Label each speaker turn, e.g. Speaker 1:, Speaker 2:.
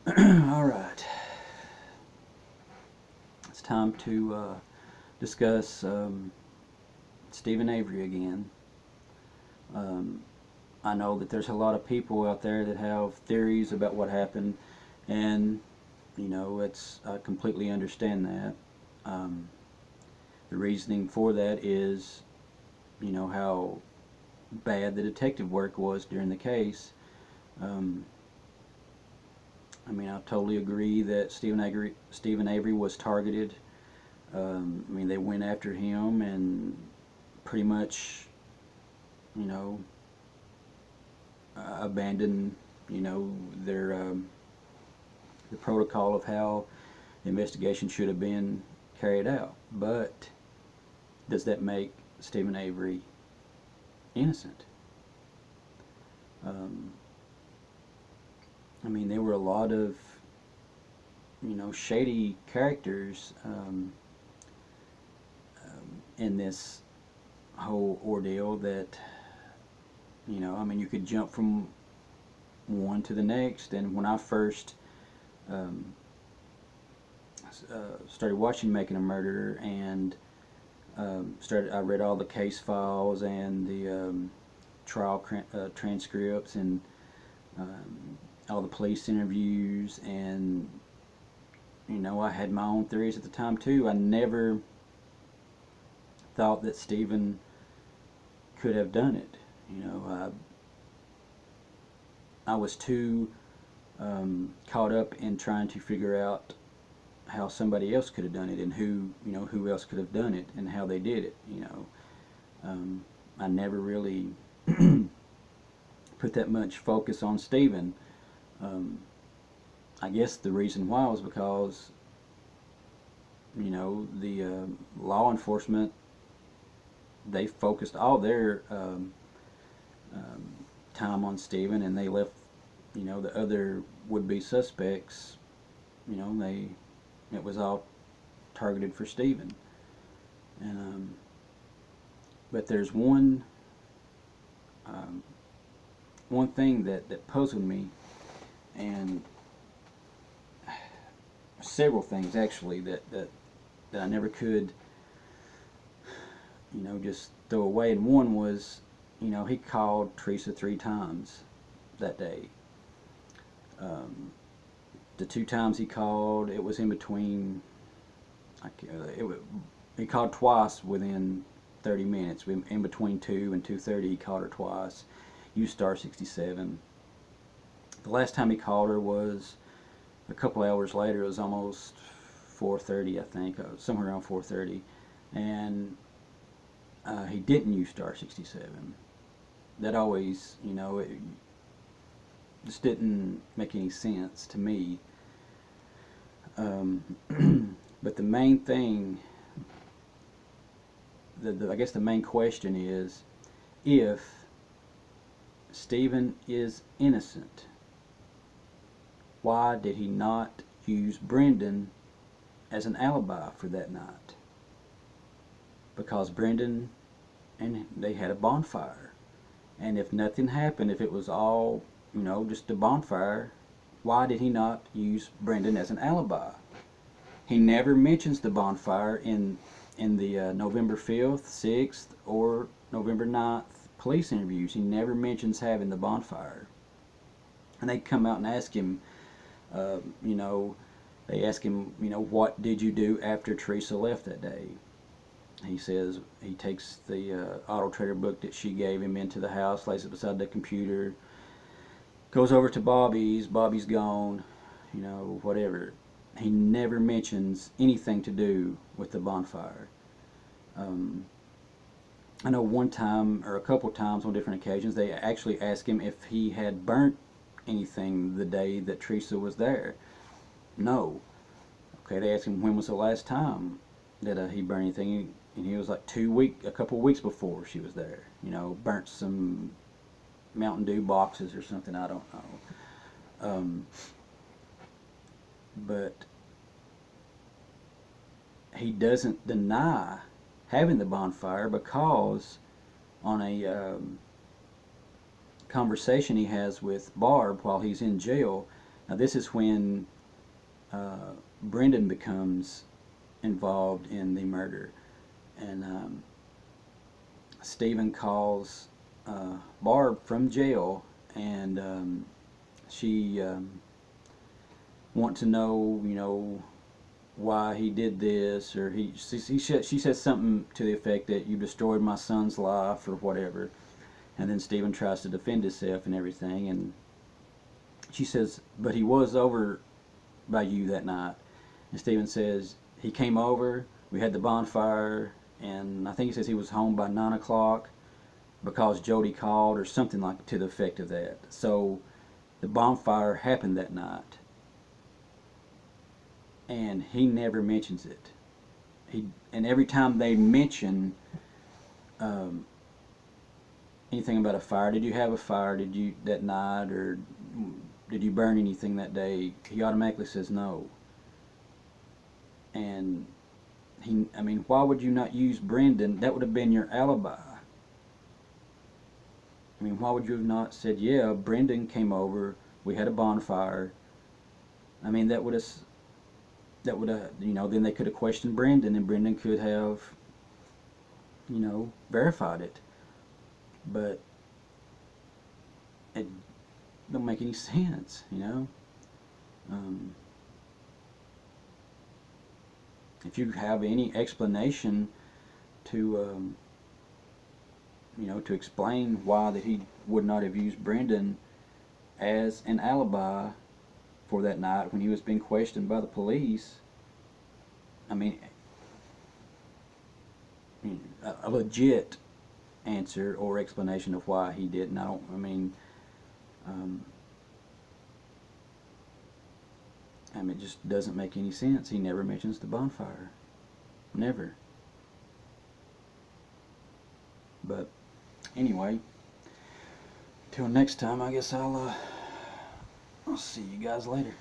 Speaker 1: All right, it's time to discuss Steven Avery again. Um, I know that there's a lot of people out there that have theories about what happened, and I completely understand that. Um, the reasoning for that is, how bad the detective work was during the case. Um, I totally agree that Steven Avery was targeted. They went after him and pretty much, you know, abandoned, their the protocol of how the investigation should have been carried out. But does that make Steven Avery innocent? Um, there were a lot of, shady characters in this whole ordeal that, you could jump from one to the next. And when I first um, started watching Making a Murderer and I read all the case files and the trial transcripts and all the police interviews, and I had my own theories at the time too. I never thought that Stephen could have done it. I was too caught up in trying to figure out how somebody else could have done it, and who else could have done it and how they did it. I never really put that much focus on Stephen. I guess the reason why was because the law enforcement, they focused all their time on Stephen, and they left the other would-be suspects. It was all targeted for Stephen. And but there's one thing that puzzled me, and several things actually that I never could just throw away. And one was, he called Teresa 3 times that day. The 2 times he called, it was in between. He called twice within 30 minutes. In between 2 and 2:30, he called her twice. Used star 67. The last time he called her was a couple hours later. It was almost 4:30, I think, somewhere around 4:30, and he didn't use star 67. That always, it just didn't make any sense to me. But the main thing, I guess the main question is, if Stephen is innocent, why did he not use Brendan as an alibi for that night? Because Brendan and they had a bonfire, and if nothing happened, if it was all just a bonfire, why did he not use Brendan as an alibi? He never mentions the bonfire in the November 5th, 6th, or November 9th police interviews. He never mentions having the bonfire. And they come out and ask him, they ask him, what did you do after Teresa left that day? He says he takes the Auto Trader book that she gave him into the house, lays it beside the computer, goes over to Bobby's. Bobby's gone, whatever. He never mentions anything to do with the bonfire. I know one time or a couple times on different occasions they actually asked him if he had burnt anything the day that Teresa was there. No. Okay, they asked him when was the last time that he burned anything, and he was like a couple weeks before she was there. Burnt some Mountain Dew boxes or something, I don't know. But he doesn't deny having the bonfire, because on a conversation he has with Barb while he's in jail, Now this is when Brendan becomes involved in the murder, and Steven calls Barb from jail, and she want to know, why he did this, or she says something to the effect that you destroyed my son's life or whatever, and then Steven tries to defend himself and everything, and she says, but he was over by you that night, and Steven says he came over, we had the bonfire, and I think he says he was home by 9 o'clock because Jody called or something like to the effect of that. So the bonfire happened that night, and he never mentions it. And every time they mention anything about a fire, did you have a fire? Did you that night, or did you burn anything that day? He automatically says no. And why would you not use Brendan? That would have been your alibi. Why would you have not said, yeah, Brendan came over, we had a bonfire? That would have, then they could have questioned Brendan, and Brendan could have, verified it. But it don't make any sense, if you have any explanation to, to explain why that he would not have used Brendan as an alibi for that night when he was being questioned by the police, a legit answer or explanation of why he didn't. It just doesn't make any sense. He never mentions the bonfire. Never. But anyway, till next time, I guess I'll see you guys later.